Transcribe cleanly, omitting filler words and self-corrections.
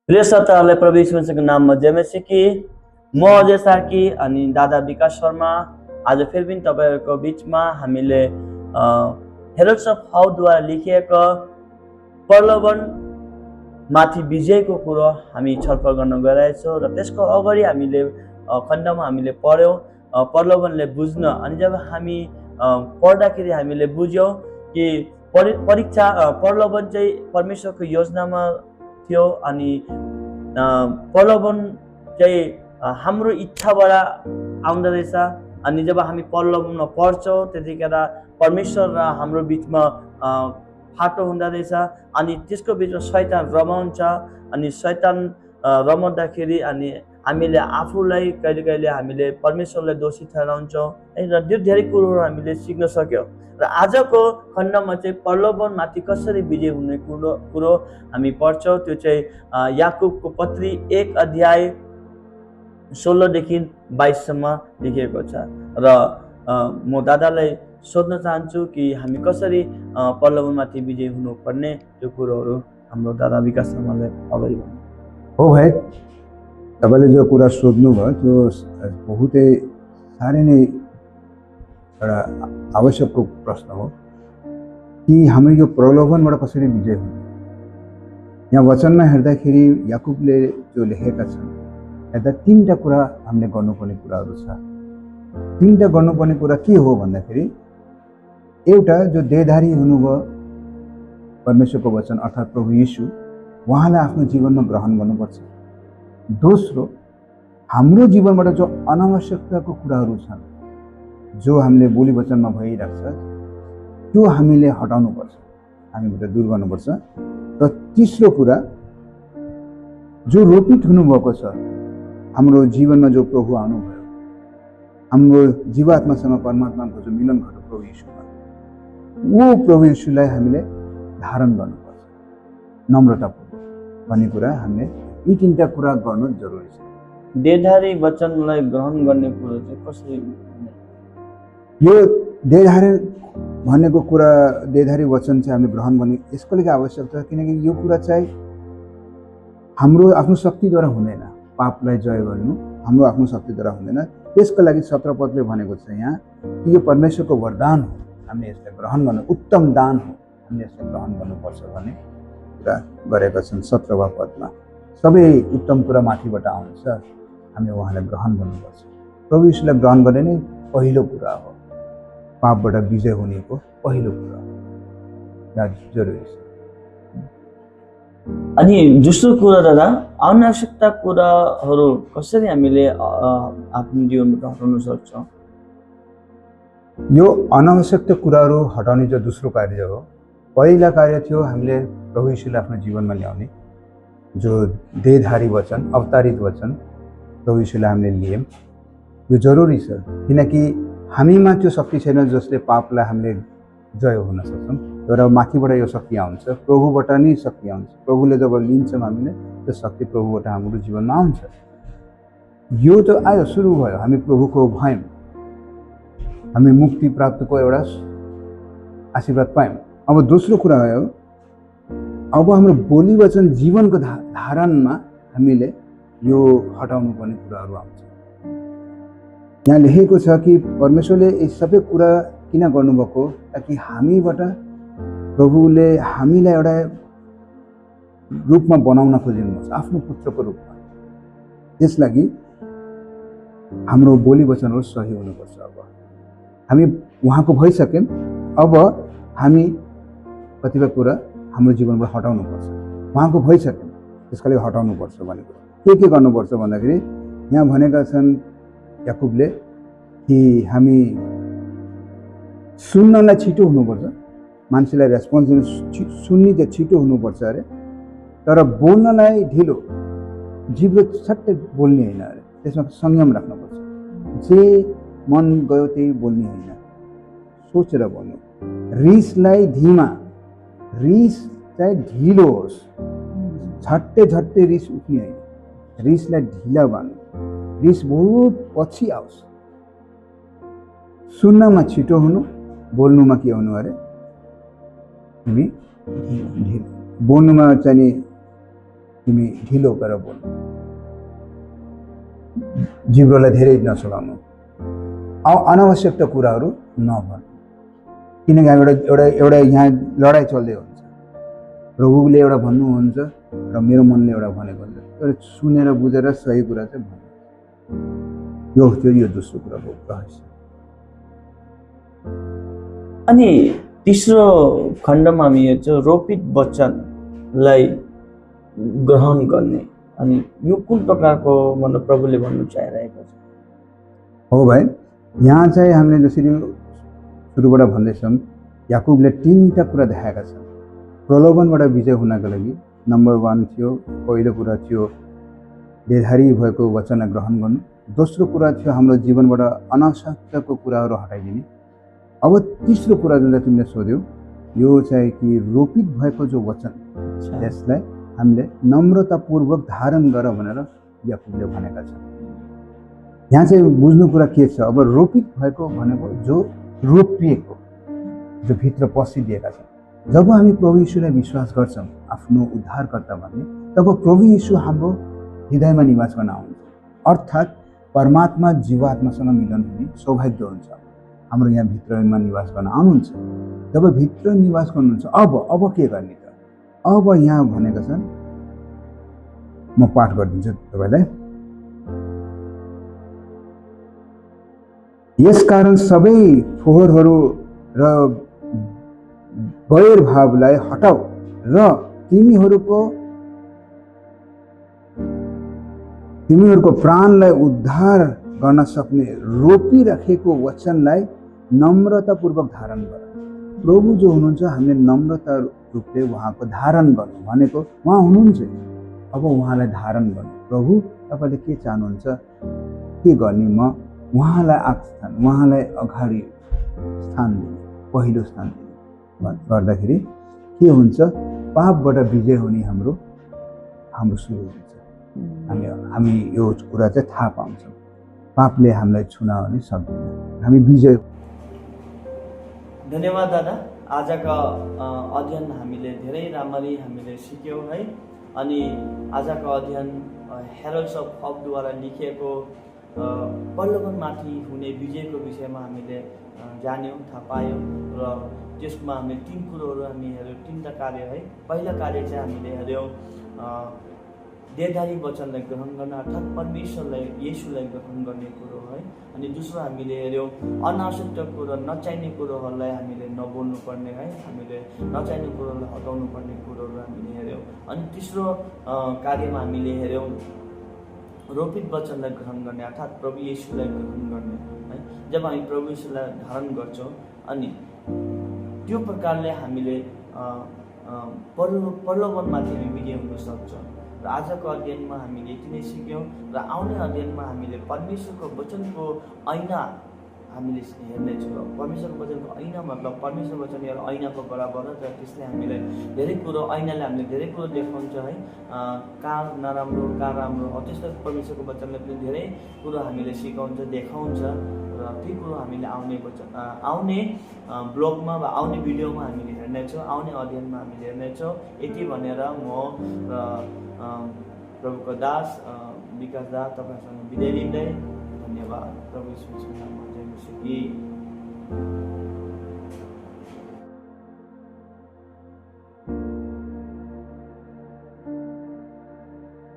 प्रिय श्रोताहरूलाई प्रभु यीशु मसीहको नाममा जय मसीह कि म अजय सार्की अनि दादा विकास शर्मा आज फेरि पनि तपाईँहरूको बिचमा हामीले हेरोड्स अफ हाउद्वारा लेखिएको प्रलोभन माथि विजयको कुरो हामी छलफल गर्न गइरहेछौँ र त्यसको अगाडि हामीले खण्डमा हामीले पढ्यौँ प्रलोभनले बुझ्न। अनि जब हामी पढ्दाखेरि हामीले बुझ्यौँ कि परीक्षा प्रलोभन चाहिँ परमेश्वरको योजनामा थियो अनि प्रलोभन चाहिँ हाम्रो इच्छाबाट आउँदो रहेछ। अनि जब हामी प्रलोभनमा पर्छौँ त्यतिखेर परमेश्वर र हाम्रो बिचमा फाटो हुँदो रहेछ अनि त्यसको बिचमा शैतान रमाउँछ। अनि शैतान रमाउँदाखेरि अनि हामीले आफूलाई कहिले कहिले हामीले परमेश्वरलाई दोषी ठहराउँछौँ र त्यो धेरै कुरोहरू हामीले सिक्न सक्यौँ। र आजको खण्डमा चाहिँ प्रलोभनमाथि कसरी विजय हुने कुरो हामी पढ्छौँ। त्यो चाहिँ याकुबको पत्री 1 अध्याय 16देखि 22सम्म लेखिएको छ। र म दादालाई सोध्न चाहन्छु कि हामी कसरी प्रलोभनमाथि विजय हुनुपर्ने त्यो कुरोहरू हाम्रो दादा विकास शर्माले अगाडि भन्नु। हो भाइ, तपाईँले जो कुरा सोध्नुभयो त्यो बहुतै साह्रै नै एउटा आवश्यकको प्रश्न हो कि हाम्रो यो प्रलोभनबाट कसरी विजय हुने। यहाँ वचनमा हेर्दाखेरि याकुबले जो लेखेका छन् हेर्दा तीनटा कुरा हामीले गर्नुपर्ने कुराहरू छ। तीनटा गर्नुपर्ने कुरा के हो भन्दाखेरि एउटा जो देहधारी हुनुभयो परमेश्वरको वचन अर्थात् प्रभु यीशु, उहाँलाई आफ्नो जीवनमा ग्रहण गर्नुपर्छ। दोस्रो, हाम्रो जीवनबाट जो अनावश्यकताको कुराहरू छन् जो हामीले बोली वचनमा भइरहेको छ त्यो हामीले हटाउनुपर्छ, हामीबाट दूर गर्नुपर्छ। र तेस्रो कुरा, जो रोपित हुनुभएको छ हाम्रो जीवनमा, जो प्रभु आउनुभयो, हाम्रो जीवात्मासँग परमात्माको जो मिलन भयो प्रभु यीशुमा, वो प्रभु यीशुलाई हामीले धारण गर्नुपर्छ नम्रतापूर्वक भन्ने कुरा हामीले यी तीनटा कुरा गर्नु जरुरी छ। देहधारी वचनलाई ग्रहण गर्ने कुरो चाहिँ कसरी? यो देहधारी भनेको कुरा, देहधारी वचन चाहिँ हामीले ग्रहण गर्ने यसको लागि आवश्यक छ किनकि यो कुरा चाहिँ हाम्रो आफ्नो शक्तिद्वारा हुँदैन। पापलाई जय गर्नु हाम्रो आफ्नो शक्तिद्वारा हुँदैन। त्यसको लागि 17 पदले भनेको छ यहाँ कि यो परमेश्वरको वरदान हो, हामीले यसलाई ग्रहण गर्नु, उत्तम दान हो, हामीले यसलाई ग्रहण गर्नुपर्छ भन्ने कुरा गरेका छन् 17वां पदमा। सबै उत्तम कुरा माथिबाट आउँछ, हामीले उहाँलाई ग्रहण गर्नुपर्छ। प्रभु यीशुलाई ग्रहण गर्ने नै पहिलो कुरा हो, पापबाट विजय हुनेको पहिलो कुरा हो, यो जरुरी छ। अनि दोस्रो कुरा दादा, अनावश्यकता कुराहरू कसरी हामीले आफ्नो जीवनबाट हटाउन सक्छौँ? यो अनावश्यक कुराहरू हटाउने जो दोस्रो कार्य हो, पहिला कार्य थियो हामीले प्रभु यीशुलाई आफ्नो जीवनमा ल्याउने, जो देहधारी वचन, अवतारित वचन प्रभु यीशुलाई हामीले लियौँ। यो जरुरी छ किनकि हामीमा त्यो शक्ति छैन जसले पापलाई हामीले जय हुन सक्छौँ। तर माथिबाट यो शक्ति आउँछ, प्रभुबाट नै शक्ति आउँछ। प्रभुले जब लिन्छौँ हामीले त्यो शक्ति प्रभुबाट हाम्रो जीवनमा आउँछ। यो त आयो, सुरु भयो, हामी प्रभुको भयौँ, हामी मुक्ति प्राप्तको एउटा आशीर्वाद पायौँ। अब दोस्रो कुरा हो, अब हाम्रो बोली वचन जीवनको धारणमा हामीले यो हटाउनु पर्ने कुराहरू आउँछ। यहाँ लेखेको छ कि परमेश्वरले यी सबै कुरा किन गर्नुभएको, ताकि हामीबाट प्रभुले हामीलाई एउटा रूपमा बनाउन खोजिनुहुन्छ, आफ्नो पुत्रको रूपमा। त्यसलागि हाम्रो बोली वचनहरू सही हुनुपर्छ। अब हामी उहाँको भइसक्यौँ, अब हामी कतिपय कुरा हाम्रो जीवनबाट हटाउनुपर्छ। उहाँको भइसक्यौँ, त्यसका लागि हटाउनुपर्छ भनेको के गर्नुपर्छ भन्दाखेरि यहाँ भनेका छन् याकुबले कि हामी सुन्नलाई छिटो हुनुपर्छ, मान्छेलाई रेस्पोन्स दिनु सुन्ने चाहिँ छिटो हुनुपर्छ अरे, तर बोल्नलाई ढिलो, जिब्रो सट्टै बोल्ने होइन अरे, त्यसमा संयम राख्नुपर्छ। जे मन गयो त्यही बोल्ने होइन, सोचेर बोल्नु। रिसलाई धीमा, रिस चाहिँ ढिलो होस्, झट्टै रिस उठ्ने होइन, रिसलाई ढिला गर्नु, रिस बहुत पछि आओस्। सुन्नमा छिटो हुनु, बोल्नुमा के हुनु अरे हामी ढिलो। बोल्नुमा चाहिँ तिमी ढिलो गरेर बोल्नु, जिब्रोलाई धेरै नचलाउनु, अनावश्यक कुराहरू नभन्नु, किनकि हामी एउटा एउटा यहाँ लडाइँ चल्दै हुन्छ। प्रभुले एउटा भन्नुहुन्छ र मेरो मनले एउटा भनेको हुन्छ, तर सुनेर बुझेर सही कुरा चाहिँ भन्नु, यो दोस्रो कुराको रहस्य। अनि तेस्रो खण्डमा हामी हेर्छौँ रोपित वचनलाई ग्रहण गर्ने, अनि यो कुन प्रकारको प्रभुले भन्नु चाहिरहेको छ? हो भाइ, यहाँ चाहिँ हामीले जसरी सुरुबाट भन्दैछौँ, याकुबले 3टा कुरा देखाएका छन्। प्रलोभनबाट विजय हुनको लागि नम्बर 1 थियो, पहिलो कुरा थियो देधारी भएको वचनलाई ग्रहण गर्नु। दोस्रो कुरा थियो हाम्रो जीवनबाट अनावश्यकताको कुराहरू हटाइदिने। अब तेस्रो कुरा जुन चाहिँ तिमीले सोध्यौ, यो चाहिँ कि रोपित भएको जो वचन त्यसलाई हामीले नम्रतापूर्वक धारण गर भनेर याकुबले भनेका छन्। यहाँ चाहिँ बुझ्नु कुरा के छ, अब रोपित भएको भनेको जो रोपिएको, जो भित्र पसिदिएका छन्। जब हामी प्रभु यीशुलाई विश्वास गर्छौँ आफ्नो उद्धारकर्ता भन्ने, तब प्रभु यीशु हाम्रो हृदयमा निवास गर्न आउँछ, अर्थात् परमात्मा जीवात्मासँग मिलन हुने सौभाग्य हुन्छ। हाम्रो यहाँ भित्रमा निवास गर्न आउनुहुन्छ। जब भित्र निवास गर्नुहुन्छ, अब के गर्ने त? अब यहाँ भनेका छन्, म पाठ गरिदिन्छु तपाईलाई। यसकारण सबै फोहोरहरू र वैर भावलाई हटाऊ र तिमीहरूको प्राणलाई उद्धार गर्न सक्ने रोपिराखेको वचनलाई नम्रतापूर्वक धारण गर। प्रभु जो हुनुहुन्छ, हामीले नम्रता रूपले उहाँको धारण गर्नु भनेको उहाँ हुनुहुन्छ। अब उहाँलाई धारण गर्नु, प्रभु तपाईँले के चाहनुहुन्छ, के गर्ने, म उहाँलाई आस्थान, उहाँलाई अगाडि स्थान दिने, पहिलो स्थान दिने गर्दाखेरि के हुन्छ, पापबाट विजय हुने हाम्रो सुरु हुन्छ। हामी यो कुरा चाहिँ थाहा पाउँछौँ, पापले हामीलाई छुन पनि सक्दैन, हामी विजय। धन्यवाद दादा। आजका अध्ययन हामीले धेरै राम्ररी हामीले सिक्यौँ है। अनि आजको अध्ययन हेरल्ड्स अफ होपद्वारा लेखिएको प्रलोभनमाथि हुने विजयको विषयमा हामीले जान्यौँ, थाहा पायौँ र त्यसमा हामीले 3 कुरोहरू हामी हेऱ्यौँ, 3टा कार्य है। पहिला कार्य चाहिँ हामीले हेऱ्यौँ देहधारी वचनलाई ग्रहण गर्न, अर्थात् परमेश्वरलाई, येशूलाई ग्रहण गर्ने कुरो है। अनि दोस्रो हामीले हेऱ्यौँ अनावश्यक कुरो, नचाहिने कुरोहरूलाई हामीले नबोल्नु पर्ने है, हामीले नचाहिने कुरोलाई हटाउनु पर्ने कुरोहरू हामीले हेऱ्यौँ। अनि तेस्रो कार्यमा हामीले हेऱ्यौँ रोपित वचनलाई ग्रहण गर्ने, अर्थात् प्रभु येशूलाई ग्रहण गर्ने है। जब हामी प्रभु येशूलाई धारण गर्छौँ अनि त्यो प्रकारले हामीले प्रलोभनमाथि हामी विजय हुन सक्छौँ। र आजको अध्ययनमा हामीले यति नै सिक्यौँ र आउने अध्ययनमा हामीले परमेश्वरको वचनको ऐना हामीले हेर्नेछौँ। परमेश्वरको वचनको ऐना मतलब परमेश्वर वचन एउटा ऐनाको बराबर हो, र त्यसले हामीलाई धेरै कुरो, ऐनाले हामीले धेरै कुरो देखाउँछ है, कहाँ नराम्रो कहाँ राम्रो हो। त्यस्तो परमेश्वरको वचनले पनि धेरै कुरो हामीले सिकाउँछ, देखाउँछ र त्यो कुरो हामीले आउने ब्लगमा वा आउने भिडियोमा हामीले हेर्नेछौँ, आउने अध्ययनमा हामीले हेर्नेछौँ। यति भनेर म प्रभुको दास विकास दास तपाईँसँग बिदा लिँदै धन्यवाद। प्रभु यीशुको नाममा जय मसीह।